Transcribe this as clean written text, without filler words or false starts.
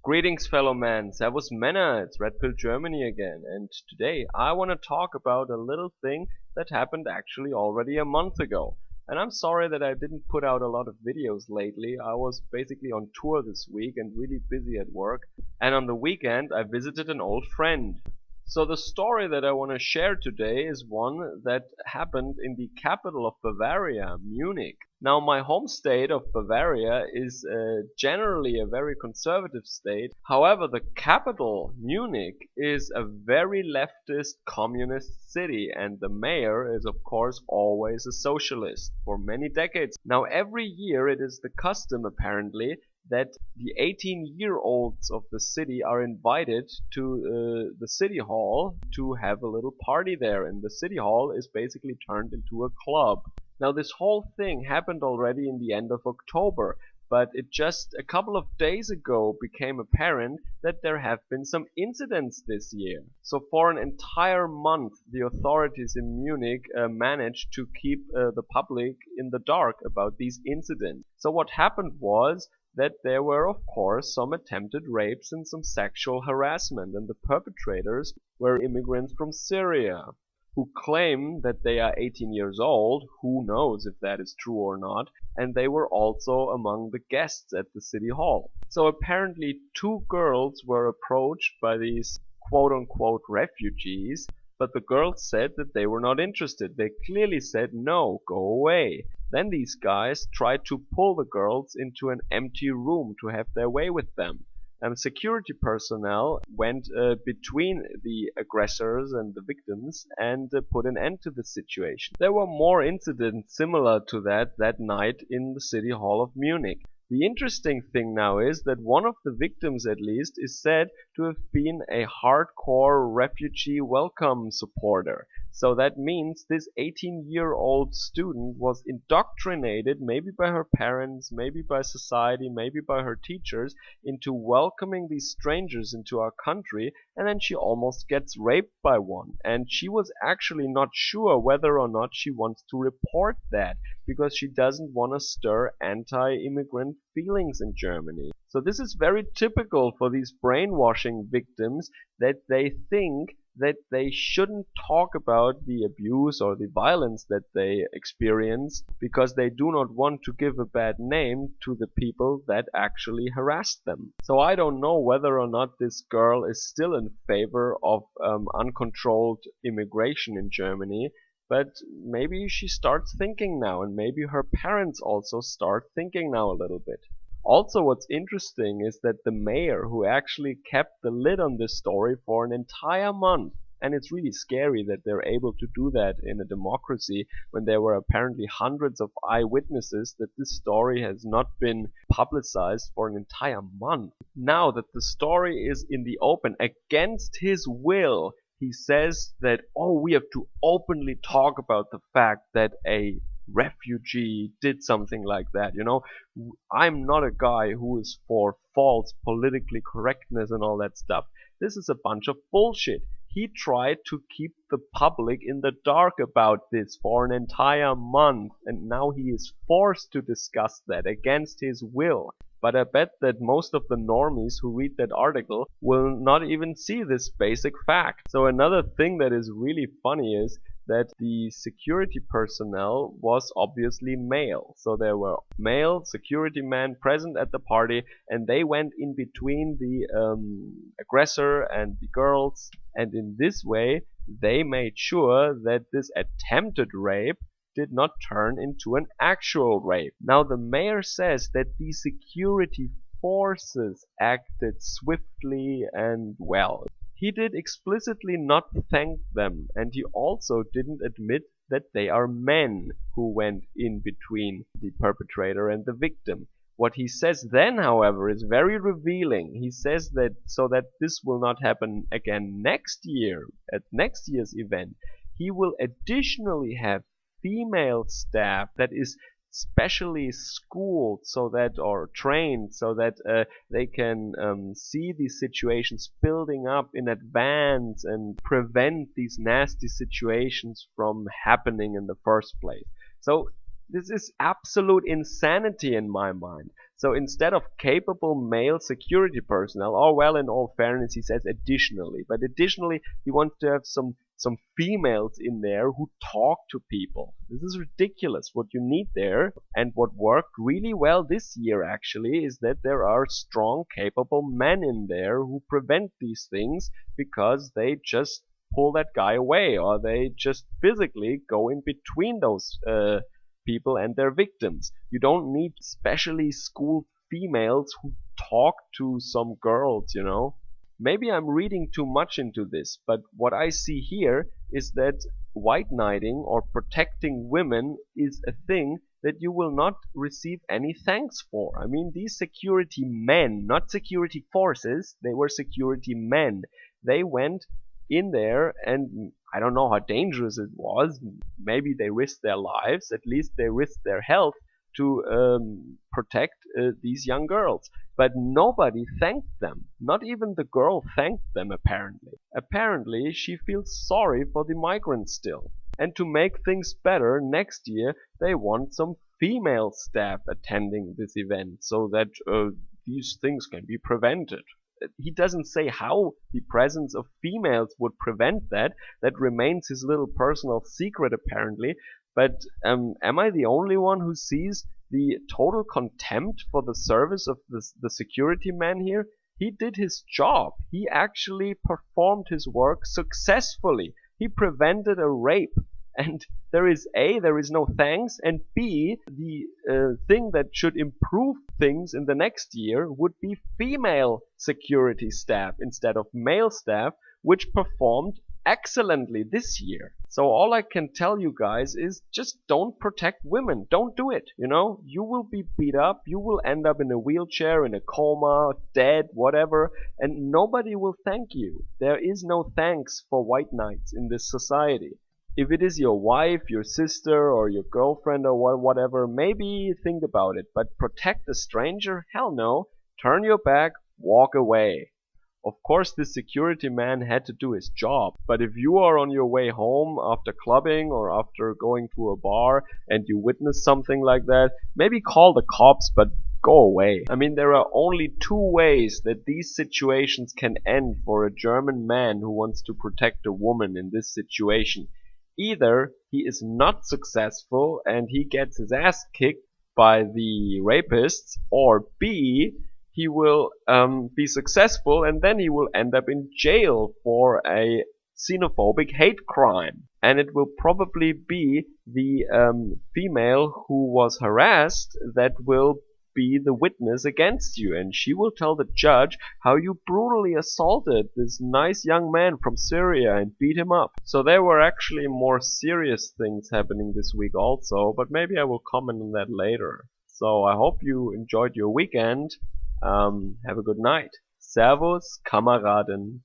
Greetings, fellow man. Servus Männer. It's Red Pill Germany again, and today I want to talk about a little thing that happened actually already a month ago. And I'm sorry that I didn't put out a lot of videos lately. I was basically on tour this week and really busy at work. And on the weekend I visited an old friend. So the story that I want to share today is one that happened in the capital of Bavaria, Munich. Now, my home state of Bavaria is generally a very conservative state. However, the capital, Munich, is a very leftist communist city, and the mayor is, of course, always a socialist for many decades. Now, every year it is the custom, apparently, that the 18-year-olds of the city are invited to the city hall to have a little party there, and the city hall is basically turned into a club. Now, this whole thing happened already in the end of October, but it just a couple of days ago became apparent that there have been some incidents this year. So for an entire month, the authorities in Munich managed to keep the public in the dark about these incidents. So what happened was that there were, of course, some attempted rapes and some sexual harassment, and the perpetrators were immigrants from Syria who claim that they are 18 years old. Who knows if that is true or not? And they were also among the guests at the city hall. So apparently 2 girls were approached by these quote-unquote refugees, but the girls said that they were not interested. They clearly said, no, go away. Then these guys tried to pull the girls into an empty room to have their way with them. Security personnel went between the aggressors and the victims and put an end to the situation. There were more incidents similar to that night in the city hall of Munich. The interesting thing now is that one of the victims, at least, is said to have been a hardcore refugee welcome supporter. So that means this 18-year-old student was indoctrinated, maybe by her parents, maybe by society, maybe by her teachers, into welcoming these strangers into our country, and then she almost gets raped by one. And she was actually not sure whether or not she wants to report that, because she doesn't want to stir anti-immigrant feelings in Germany. So this is very typical for these brainwashing victims, that they think that they shouldn't talk about the abuse or the violence that they experience because they do not want to give a bad name to the people that actually harassed them. So I don't know whether or not this girl is still in favor of uncontrolled immigration in Germany, but maybe she starts thinking now, and maybe her parents also start thinking now a little bit. Also, what's interesting is that the mayor, who actually kept the lid on this story for an entire month, and it's really scary that they're able to do that in a democracy when there were apparently hundreds of eyewitnesses, that this story has not been publicized for an entire month. Now that the story is in the open against his will, he says that, oh, we have to openly talk about the fact that a refugee did something like that. You know, I'm not a guy who is for false politically correctness and all that stuff. This is a bunch of bullshit. He tried to keep the public in the dark about this for an entire month, and now he is forced to discuss that against his will. But I bet that most of the normies who read that article will not even see this basic fact. So another thing that is really funny is that the security personnel was obviously male. So there were male security men present at the party, and they went in between the aggressor and the girls, and in this way they made sure that this attempted rape did not turn into an actual rape. Now the mayor says that the security forces acted swiftly and well. He did explicitly not thank them, and he also didn't admit that they are men who went in between the perpetrator and the victim. What he says then, however, is very revealing. He says that so that this will not happen again next year, at next year's event, he will additionally have female staff that is specially schooled so that, or trained so that they can see these situations building up in advance and prevent these nasty situations from happening in the first place. So this is absolute insanity in my mind. So instead of capable male security personnel, or well, in all fairness, he says additionally, but additionally he wants to have some females in there who talk to people. This is ridiculous. What you need there, and what worked really well this year actually, is that there are strong, capable men in there who prevent these things, because they just pull that guy away, or they just physically go in between those people and their victims. You don't need specially schooled females who talk to some girls, you know. Maybe I'm reading too much into this, but what I see here is that white knighting or protecting women is a thing that you will not receive any thanks for. I mean, these security men, not security forces, they were security men. They went in there, and I don't know how dangerous it was. Maybe they risked their lives, at least they risked their health to protect these young girls. But nobody thanked them. Not even the girl thanked them, apparently. Apparently, she feels sorry for the migrants still. And to make things better, next year they want some female staff attending this event, so that these things can be prevented. He doesn't say how the presence of females would prevent that. That remains his little personal secret, apparently. But am I the only one who sees the total contempt for the service of the security man here? He did his job. He actually performed his work successfully. He prevented a rape. And there is A, there is no thanks, and B, the thing that should improve things in the next year would be female security staff instead of male staff, which performed excellently this year. So all I can tell you guys is just don't protect women. Don't do it, you know? You will be beat up, you will end up in a wheelchair, in a coma, dead, whatever, and nobody will thank you. There is no thanks for white knights in this society. If it is your wife, your sister, or your girlfriend, or whatever, maybe think about it. But protect a stranger? Hell no. Turn your back, walk away. Of course, this security man had to do his job. But if you are on your way home after clubbing or after going to a bar and you witness something like that, maybe call the cops, but go away. I mean, there are only two ways that these situations can end for a German man who wants to protect a woman in this situation. Either he is not successful and he gets his ass kicked by the rapists, or B, he will be successful and then he will end up in jail for a xenophobic hate crime. And it will probably be the female who was harassed that will be the witness against you, and she will tell the judge how you brutally assaulted this nice young man from Syria and beat him up. So there were actually more serious things happening this week also, but maybe I will comment on that later. So I hope you enjoyed your weekend. Have a good night. Servus, Kameraden.